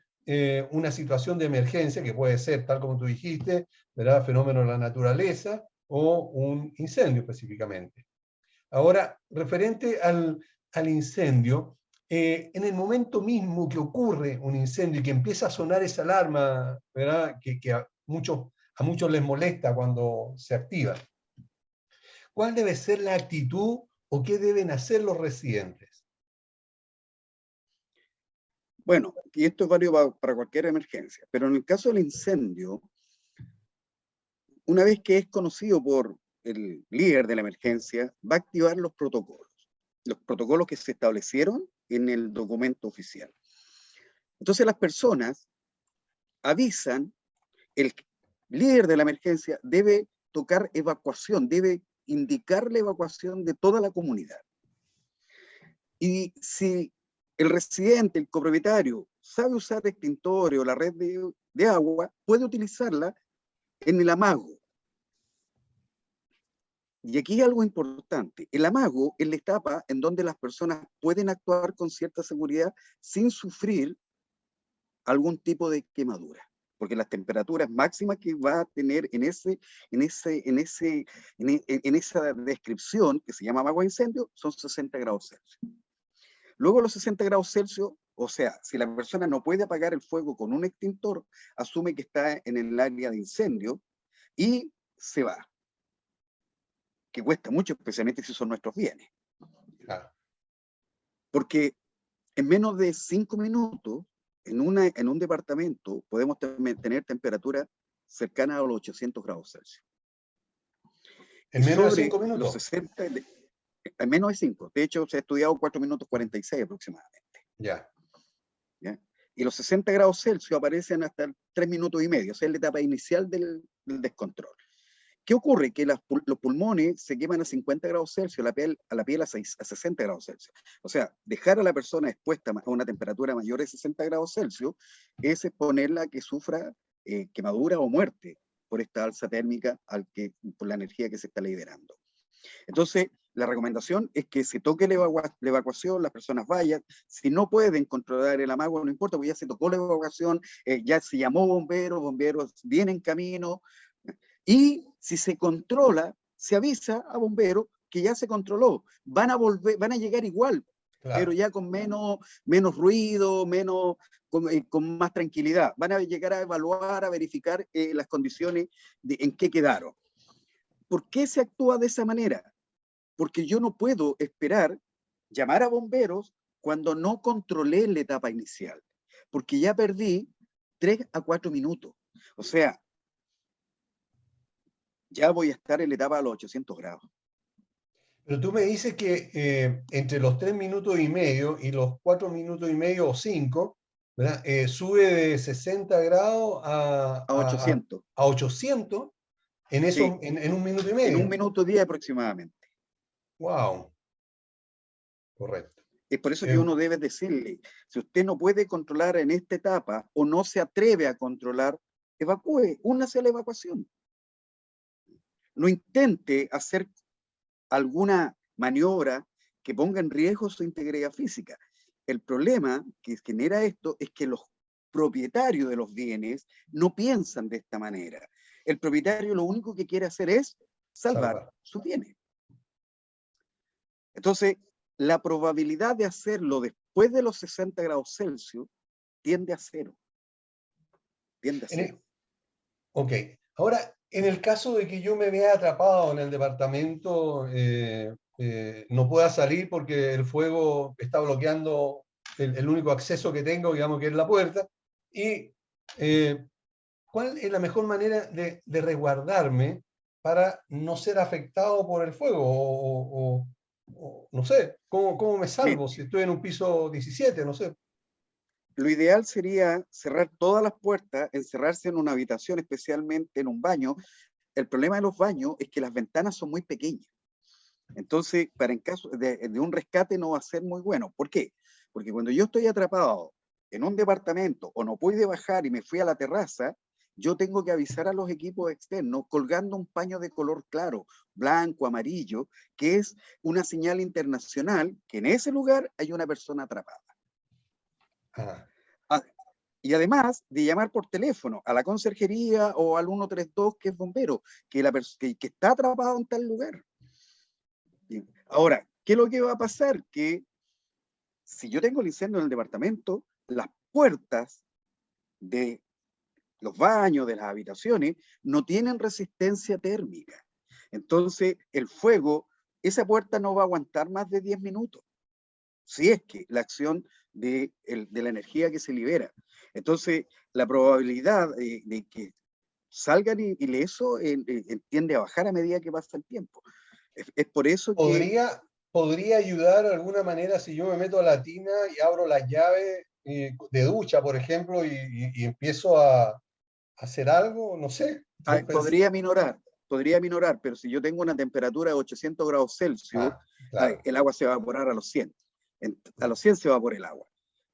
una situación de emergencia, que puede ser, tal como tú dijiste, ¿verdad? Fenómeno de la naturaleza o un incendio específicamente. Ahora, referente al incendio, en el momento mismo que ocurre un incendio y que empieza a sonar esa alarma, ¿verdad? Que a muchos les molesta cuando se activa, ¿cuál debe ser la actitud o qué deben hacer los residentes? Bueno, y esto es válido para cualquier emergencia, pero en el caso del incendio, una vez que es conocido por el líder de la emergencia, va a activar los protocolos que se establecieron en el documento oficial. Entonces las personas avisan, el líder de la emergencia debe tocar evacuación, debe indicar la evacuación de toda la comunidad. Y si el residente, el copropietario, sabe usar extintores o la red de agua, puede utilizarla en el amago. Y aquí hay algo importante. El amago es la etapa en donde las personas pueden actuar con cierta seguridad sin sufrir algún tipo de quemadura. Porque las temperaturas máximas que va a tener en esa descripción, que se llama amago de incendio, son 60 grados Celsius. Luego los 60 grados Celsius, o sea, si la persona no puede apagar el fuego con un extintor, asume que está en el área de incendio y se va. Que cuesta mucho, especialmente si son nuestros bienes. Claro. Porque en menos de 5 minutos en un departamento podemos tener temperaturas cercanas a los 800 grados Celsius. En Y menos de sobre 5 los minutos. 60, en menos de 5. De hecho, se ha estudiado 4 minutos 46 aproximadamente. Ya. ¿Ya? Y los 60 grados Celsius aparecen hasta 3 minutos y medio. O sea, es la etapa inicial del descontrol. ¿Qué ocurre? Que los pulmones se queman a 50 grados Celsius, a la piel a 60 grados Celsius. O sea, dejar a la persona expuesta a una temperatura mayor de 60 grados Celsius es exponerla a que sufra quemadura o muerte por esta alza térmica por la energía que se está liberando. Entonces, la recomendación es que se toque la evacuación, las personas vayan. Si no pueden controlar el amago, no importa, porque ya se tocó la evacuación, ya se llamó bomberos vienen en camino. Y si se controla, se avisa a bomberos que ya se controló. Van a llegar igual, Claro. pero ya con menos ruido, con más tranquilidad. Van a llegar a evaluar, a verificar las condiciones en que quedaron. ¿Por qué se actúa de esa manera? Porque yo no puedo esperar llamar a bomberos cuando no controlé la etapa inicial, porque ya perdí 3 a 4 minutos. O sea, ya voy a estar en la etapa a los 800 grados. Pero tú me dices que entre los 3 minutos y medio y los 4 minutos y medio o 5, ¿verdad? Sube de 60 grados A 800. a 800 Sí, en un minuto y en 1 medio. minuto 10 aproximadamente. Wow. Correcto. Es por eso que uno debe decirle, si usted no puede controlar en esta etapa o no se atreve a controlar, evacúe, únase a la evacuación. No intente hacer alguna maniobra que ponga en riesgo su integridad física. El problema que genera esto es que los propietarios de los bienes no piensan de esta manera. El propietario lo único que quiere hacer es salvar sus bienes. Entonces, la probabilidad de hacerlo después de los 60 grados Celsius tiende a cero. Tiende a cero. Ok. Ahora, en el caso de que yo me vea atrapado en el departamento, no pueda salir porque el fuego está bloqueando el único acceso que tengo, digamos que es la puerta, y ¿cuál es la mejor manera de resguardarme para no ser afectado por el fuego? O no sé, ¿cómo me salvo si estoy en un piso 17? No sé. Lo ideal sería cerrar todas las puertas, encerrarse en una habitación, especialmente en un baño. El problema de los baños es que las ventanas son muy pequeñas. Entonces, en caso de un rescate no va a ser muy bueno. ¿Por qué? Porque cuando yo estoy atrapado en un departamento o no pude bajar y me fui a la terraza, yo tengo que avisar a los equipos externos colgando un paño de color claro, blanco, amarillo, que es una señal internacional que en ese lugar hay una persona atrapada. Y además de llamar por teléfono a la conserjería o al 132, que es bombero, que está atrapado en tal lugar. Ahora, ¿qué es lo que va a pasar? Que si yo tengo el incendio en el departamento, las puertas de los baños, de las habitaciones, no tienen resistencia térmica. Entonces, el fuego, esa puerta no va a aguantar más de 10 minutos. Si es que la acción de la energía que se libera. Entonces, la probabilidad de que salgan ilesos tiende a bajar a medida que pasa el tiempo. Es por eso que... ¿Podría ayudar de alguna manera si yo me meto a la tina y abro las llaves de ducha, por ejemplo, y empiezo a hacer algo? No sé. Podría minorar, pero si yo tengo una temperatura de 800 grados Celsius, claro. el agua se va a evaporar a los 100. A los 100 se evapora el agua.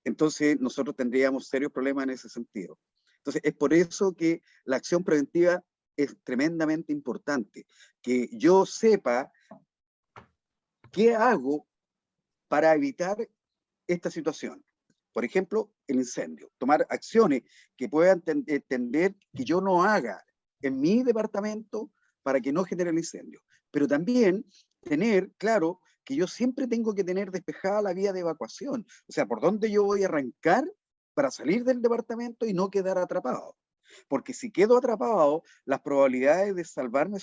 Entonces, nosotros tendríamos serios problemas en ese sentido. Entonces, es por eso que la acción preventiva es tremendamente importante. Que yo sepa qué hago para evitar esta situación. Por ejemplo, el incendio. Tomar acciones que puedan entender que yo no haga en mi departamento para que no genere el incendio. Pero también tener claro que yo siempre tengo que tener despejada la vía de evacuación. O sea, por dónde yo voy a arrancar para salir del departamento y no quedar atrapado. Porque si quedo atrapado, las probabilidades de salvarme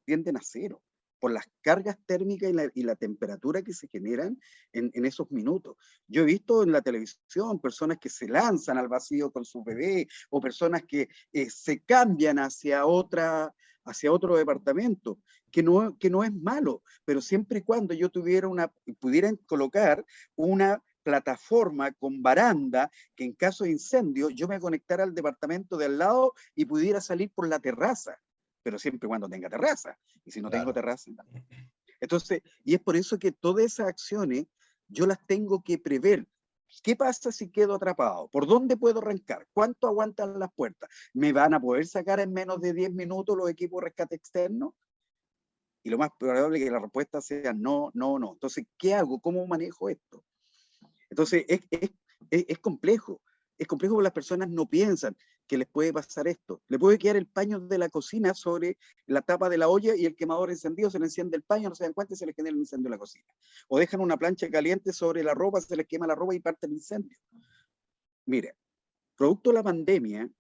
tienden a cero. por las cargas térmicas y la temperatura que se generan en esos minutos. Yo he visto en la televisión personas que se lanzan al vacío con su bebé, o personas que se cambian hacia otro departamento, que no es malo, pero siempre y cuando yo pudiera colocar una plataforma con baranda, que en caso de incendio yo me conectara al departamento de al lado y pudiera salir por la terraza, pero siempre y cuando tenga terraza, y si no tengo Claro. terraza. Entonces, y es por eso que todas esas acciones yo las tengo que prever. ¿Qué pasa si quedo atrapado? ¿Por dónde puedo arrancar? ¿Cuánto aguantan las puertas? ¿Me van a poder sacar en menos de 10 minutos los equipos de rescate externo? Y lo más probable es que la respuesta sea no, no, no. Entonces, ¿qué hago? ¿Cómo manejo esto? Entonces, es complejo. Es complejo porque las personas no piensan que les puede pasar esto. Le puede quedar el paño de la cocina sobre la tapa de la olla y el quemador encendido, se le enciende el paño, no se dan cuenta y se les genera el incendio en la cocina. O dejan una plancha caliente sobre la ropa, se les quema la ropa y parte el incendio. Mira, producto de la pandemia,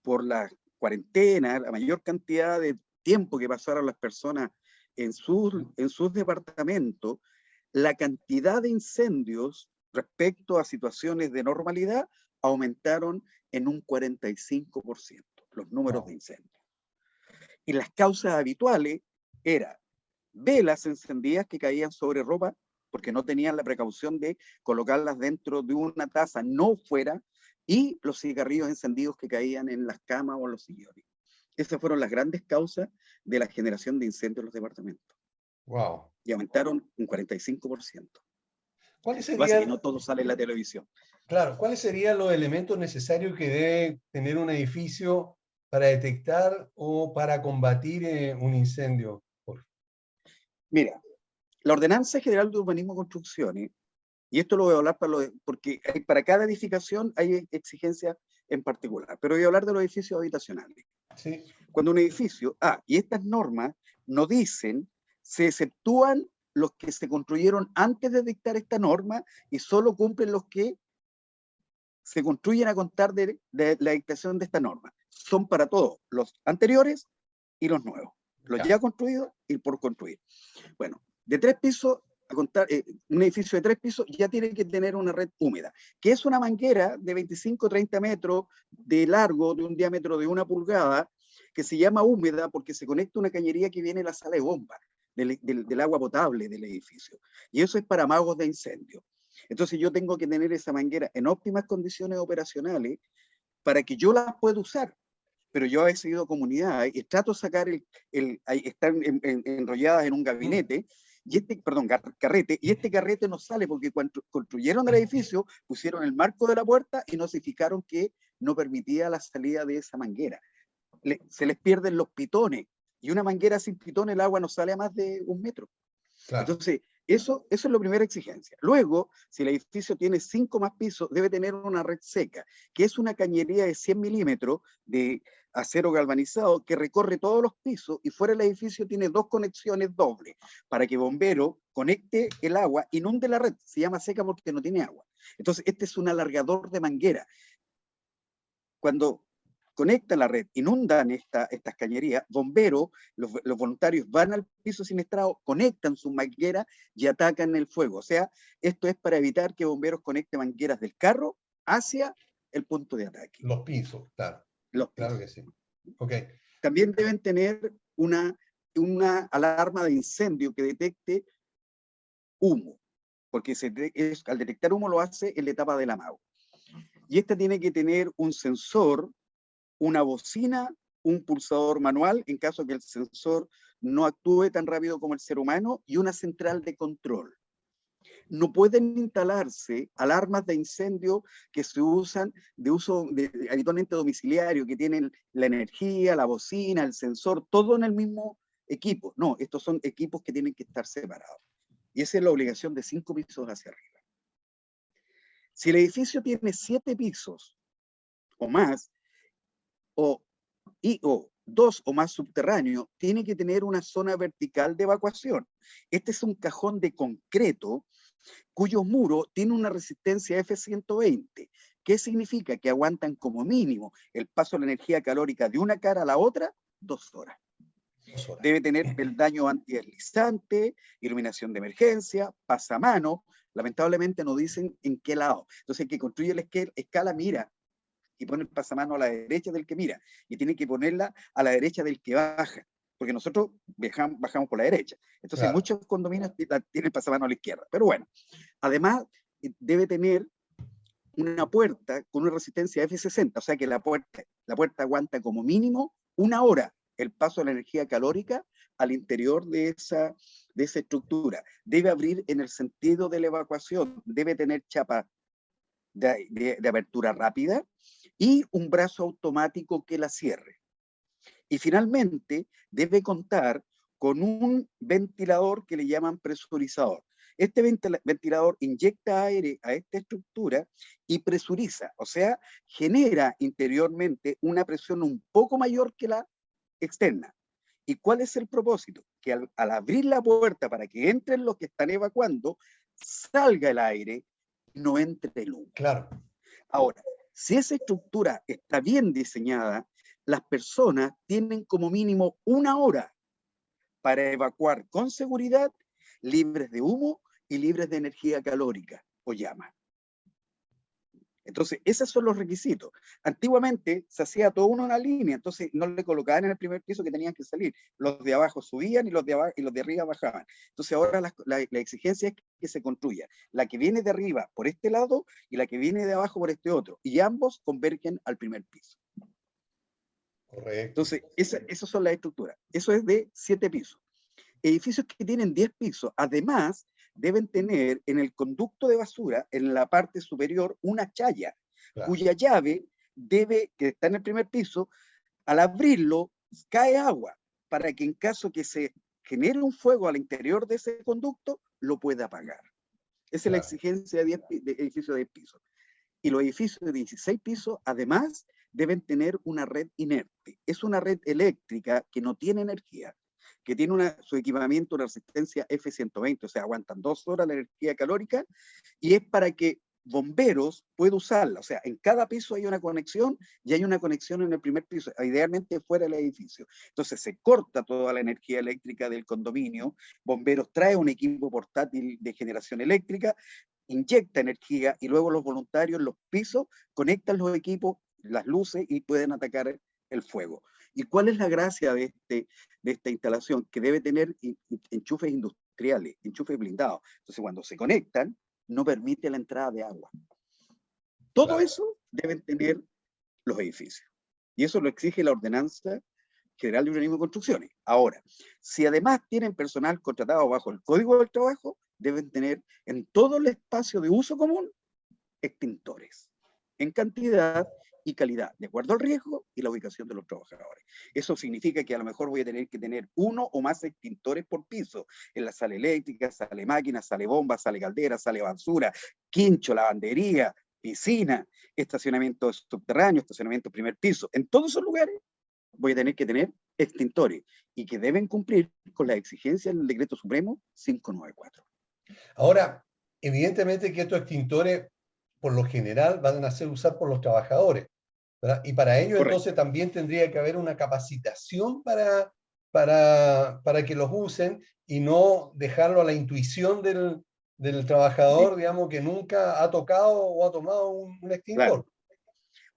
por la cuarentena, la mayor cantidad de tiempo que pasaron las personas en sus departamentos, la cantidad de incendios respecto a situaciones de normalidad aumentaron en un 45%, los números de Wow. incendios. Y las causas habituales eran velas encendidas que caían sobre ropa porque no tenían la precaución de colocarlas dentro de una taza, no fuera, y los cigarrillos encendidos que caían en las camas o en los sillones. Esas fueron las grandes causas de la generación de incendios en los departamentos. Wow. Y aumentaron un 45%. ¿Cuáles Lo que pasa es que serían, no todo sale en la televisión. claro, cuáles serían los elementos necesarios que debe tener un edificio para detectar o para combatir un incendio? Mira, la Ordenanza General de Urbanismo y Construcciones, y esto lo voy a hablar porque para cada edificación hay exigencias en particular, pero voy a hablar de los edificios habitacionales. Sí. Cuando un edificio, y estas normas no dicen, se exceptúan los que se construyeron antes de dictar esta norma y solo cumplen los que se construyen a contar de la dictación de esta norma. Son para todos, los anteriores y los nuevos, los Ya. ya construidos y por construir. Bueno, de 3 pisos, a contar, un edificio de 3 pisos ya tiene que tener una red húmeda, que es una manguera de 25-30 metros de largo, de un diámetro de 1 pulgada, que se llama húmeda porque se conecta a una cañería que viene en la sala de bomba del agua potable del edificio. Y eso es para magos de incendio. Entonces yo tengo que tener esa manguera en óptimas condiciones operacionales para que yo la pueda usar. Pero yo he seguido comunidades y trato de sacar están enrolladas en un gabinete, carrete, y este carrete no sale porque cuando construyeron el edificio, pusieron el marco de la puerta y notificaron que no permitía la salida de esa manguera. Se les pierden los pitones, y una manguera sin pitón el agua no sale a más de 1 metro. Claro. Entonces, eso es la primera exigencia. Luego, si el edificio tiene 5 más pisos, debe tener una red seca, que es una cañería de 100 milímetros de acero galvanizado que recorre todos los pisos y fuera del edificio tiene 2 conexiones dobles para que bombero conecte el agua, inunde la red. Se llama seca porque no tiene agua. Entonces, este es un alargador de manguera. Cuando conectan la red, inundan estas cañerías, bomberos, los voluntarios van al piso siniestrado, conectan sus mangueras y atacan el fuego. O sea, esto es para evitar que bomberos conecten mangueras del carro hacia el punto de ataque. Los pisos, claro. Los Claro pisos. que sí. Ok. También deben tener una alarma de incendio que detecte humo, porque al detectar humo lo hace en la etapa del amago. Y esta tiene que tener un sensor, una bocina, un pulsador manual en caso que el sensor no actúe tan rápido como el ser humano y una central de control. No pueden instalarse alarmas de incendio que se usan de uso habitualmente domiciliario, que tienen la energía, la bocina, el sensor, todo en el mismo equipo. No, estos son equipos que tienen que estar separados. Y esa es la obligación de 5 pisos hacia arriba. Si el edificio tiene 7 pisos o más, o 2 o más subterráneos, tiene que tener una zona vertical de evacuación. Este es un cajón de concreto cuyos muros tienen una resistencia F120. ¿Qué significa? Que aguantan como mínimo el paso de la energía calórica de una cara a la otra 2 horas. 2 horas. Debe tener peldaño antideslizante, iluminación de emergencia, pasamano. Lamentablemente no dicen en qué lado. Entonces el que construye la escala mira y pone el pasamano a la derecha del que mira, y tiene que ponerla a la derecha del que baja, porque nosotros bajamos por la derecha. Entonces Claro. muchos condominios tienen pasamano a la izquierda. Pero bueno, además debe tener una puerta con una resistencia F60, o sea que la puerta aguanta como mínimo 1 hora el paso de la energía calórica al interior de esa estructura. Debe abrir en el sentido de la evacuación, debe tener chapa de apertura rápida y un brazo automático que la cierre. Y finalmente debe contar con un ventilador que le llaman presurizador. Este ventilador inyecta aire a esta estructura y presuriza, o sea, genera interiormente una presión un poco mayor que la externa. ¿Y cuál es el propósito? Que al abrir la puerta para que entren los que están evacuando, salga el aire y no entre el humo. Claro. Ahora, si esa estructura está bien diseñada, las personas tienen como mínimo 1 hora para evacuar con seguridad, libres de humo y libres de energía calórica o llama. Entonces, esos son los requisitos. Antiguamente se hacía todo uno en una línea, entonces no le colocaban en el primer piso que tenían que salir. Los de abajo subían y los de arriba bajaban. Entonces ahora la exigencia es que se construya la que viene de arriba por este lado y la que viene de abajo por este otro. Y ambos convergen al primer piso. Correcto. Entonces, esas son las estructuras. Eso es de 7 pisos. Edificios que tienen 10 pisos, además, deben tener en el conducto de basura, en la parte superior, una chaya, Claro. cuya llave que está en el primer piso, al abrirlo, cae agua, para que en caso que se genere un fuego al interior de ese conducto, lo pueda apagar. Esa es la exigencia de edificios de 10 pisos. Y los edificios de 16 pisos, además, deben tener una red inerte. Es una red eléctrica que no tiene energía, que tiene su equipamiento, una resistencia F120, o sea, aguantan 2 horas la energía calórica, y es para que bomberos puedan usarla. O sea, en cada piso hay una conexión y hay una conexión en el primer piso, idealmente fuera del edificio. Entonces se corta toda la energía eléctrica del condominio, bomberos trae un equipo portátil de generación eléctrica, inyecta energía y luego los voluntarios en los pisos conectan los equipos, las luces y pueden atacar el fuego. ¿Y cuál es la gracia de esta instalación? Que debe tener enchufes industriales, enchufes blindados. Entonces, cuando se conectan, no permite la entrada de agua. Todo eso deben tener los edificios. Y eso lo exige la Ordenanza General de Urbanismo y Construcciones. Ahora, si además tienen personal contratado bajo el Código del Trabajo, deben tener en todo el espacio de uso común extintores, en cantidad y calidad, de acuerdo al riesgo y la ubicación de los trabajadores. Eso significa que a lo mejor voy a tener que tener 1 o más extintores por piso. En la sala eléctrica, sale máquina, sale bomba, sale caldera, sale basura, quincho, lavandería, piscina, estacionamiento subterráneo, estacionamiento primer piso. En todos esos lugares voy a tener que tener extintores y que deben cumplir con las exigencias del Decreto Supremo 594. Ahora, evidentemente que estos extintores, por lo general, van a ser usados por los trabajadores, ¿verdad? Y para ello, Correcto. entonces, también tendría que haber una capacitación para que los usen y no dejarlo a la intuición del trabajador, digamos, que nunca ha tocado o ha tomado un extintor. Claro.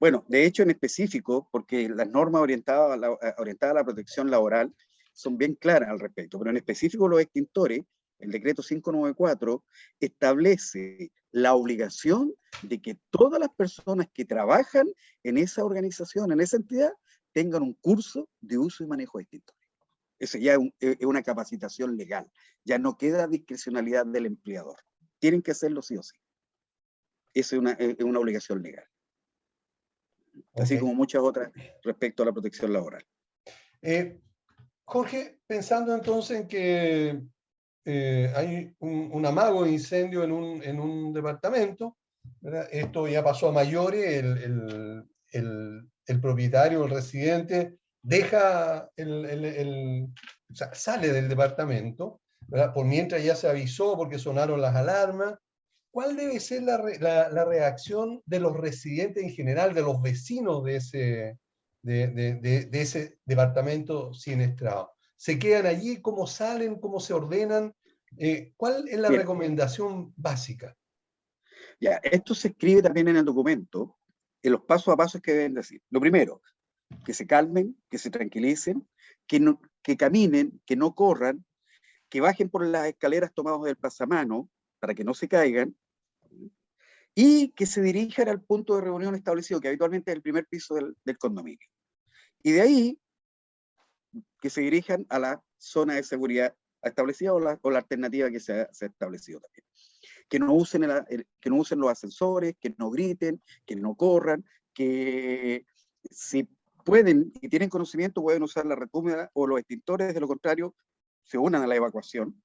Bueno, de hecho, en específico, porque las normas orientadas a la protección laboral son bien claras al respecto, pero en específico los extintores, el decreto 594 establece la obligación de que todas las personas que trabajan en esa organización, en esa entidad, tengan un curso de uso y manejo de extintores. Eso ya es una capacitación legal, ya no queda discrecionalidad del empleador. Tienen que hacerlo sí o sí. Eso es una obligación legal. Así como muchas otras respecto a la protección laboral. Jorge, pensando entonces en que hay un amago de incendio en un departamento, ¿verdad? Esto ya pasó a mayores, el propietario, el residente, deja o sea, sale del departamento, ¿verdad? Por mientras ya se avisó porque sonaron las alarmas. ¿Cuál debe ser la reacción de los residentes en general, de los vecinos de ese departamento siniestrado? ¿Se quedan allí? ¿Cómo salen? ¿Cómo se ordenan? ¿Cuál es la Mira, recomendación básica? ya, esto se escribe también en el documento, en los pasos a pasos que deben decir. Lo primero, que se calmen, que se tranquilicen, que caminen, que no corran, que bajen por las escaleras tomados del pasamano para que no se caigan y que se dirijan al punto de reunión establecido, que habitualmente es el primer piso del condominio. Y de ahí que se dirijan a la zona de seguridad establecida o la alternativa que se ha establecido también. Que no usen los ascensores, que no griten, que no corran, que si pueden y tienen conocimiento pueden usar la recúmeda o los extintores, de lo contrario se unan a la evacuación,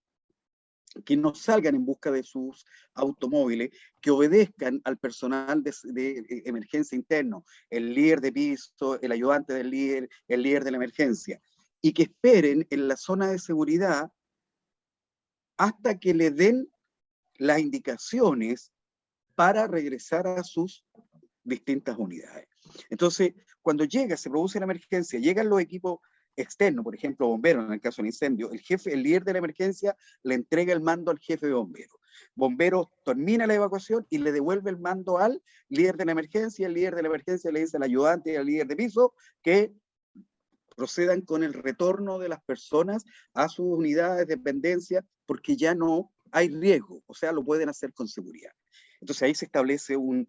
que no salgan en busca de sus automóviles, que obedezcan al personal de emergencia interno, el líder de piso, el ayudante del líder, el líder de la emergencia, y que esperen en la zona de seguridad hasta que le den las indicaciones para regresar a sus distintas unidades. Entonces, cuando se produce la emergencia, llegan los equipos externos, por ejemplo, bomberos, en el caso del incendio, el líder de la emergencia, le entrega el mando al jefe de bomberos. Bomberos termina la evacuación y le devuelve el mando al líder de la emergencia. El líder de la emergencia le dice al ayudante y al líder de piso que procedan con el retorno de las personas a sus unidades de dependencia porque ya no hay riesgo, o sea, lo pueden hacer con seguridad. Entonces ahí se establece un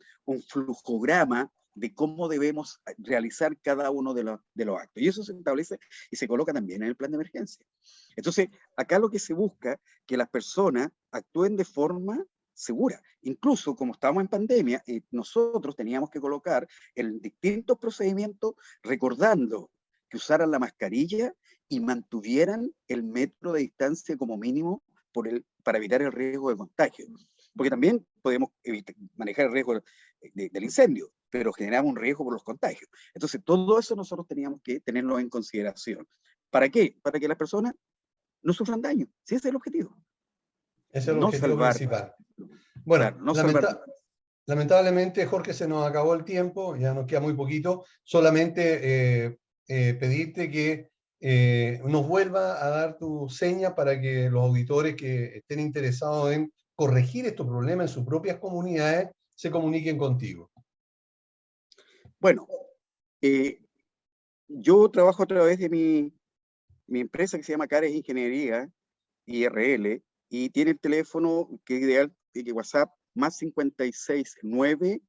flujograma de cómo debemos realizar cada uno de los actos. Y eso se establece y se coloca también en el plan de emergencia. Entonces, acá lo que se busca que las personas actúen de forma segura. Incluso como estábamos en pandemia, nosotros teníamos que colocar en distintos procedimientos recordando que usaran la mascarilla y mantuvieran el metro de distancia como mínimo para evitar el riesgo de contagio. Porque también podemos manejar el riesgo del incendio, pero generamos un riesgo por los contagios. Entonces, todo eso nosotros teníamos que tenerlo en consideración. ¿Para qué? Para que las personas no sufran daño. Si ese es el objetivo. Ese es el No objetivo salvar, principal. claro, Bueno, no salvar. lamentablemente, Jorge, se nos acabó el tiempo, ya nos queda muy poquito. Solamente pedirte que nos vuelva a dar tu seña para que los auditores que estén interesados en corregir estos problemas en sus propias comunidades se comuniquen contigo. Bueno, yo trabajo a través de mi empresa que se llama Cares Ingeniería, IRL, y tiene el teléfono que ideal, que WhatsApp, más 569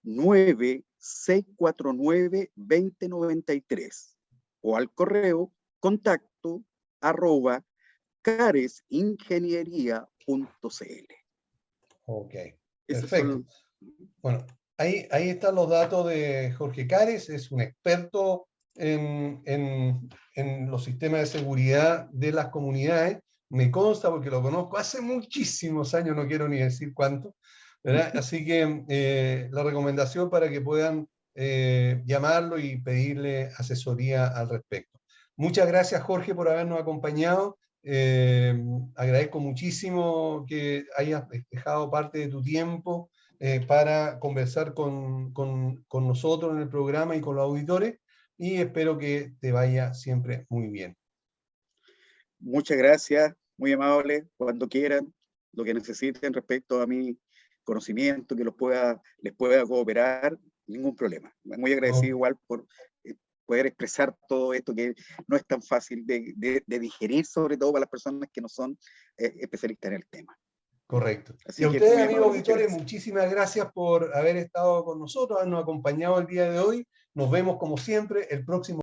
9649 2093, o al correo contacto @ caresingeniería.cl. Ok, Esos perfecto. son. Bueno, ahí están los datos de Jorge Cares, es un experto en los sistemas de seguridad de las comunidades. Me consta porque lo conozco hace muchísimos años, no quiero ni decir cuánto, ¿verdad? Así que la recomendación para que puedan llamarlo y pedirle asesoría al respecto. Muchas gracias, Jorge, por habernos acompañado. Agradezco muchísimo que hayas dejado parte de tu tiempo para conversar con nosotros en el programa y con los auditores, y espero que te vaya siempre muy bien. Muchas gracias, muy amable, cuando quieran, lo que necesiten respecto a mi conocimiento, que les pueda cooperar, ningún problema. Muy agradecido Ok, igual por poder expresar todo esto que no es tan fácil de digerir, sobre todo para las personas que no son especialistas en el tema. correcto. Y a Así que ustedes, muy amigos amable, muchas auditores, gracias. muchísimas gracias por haber estado con nosotros, habernos acompañado el día de hoy. Nos vemos como siempre el próximo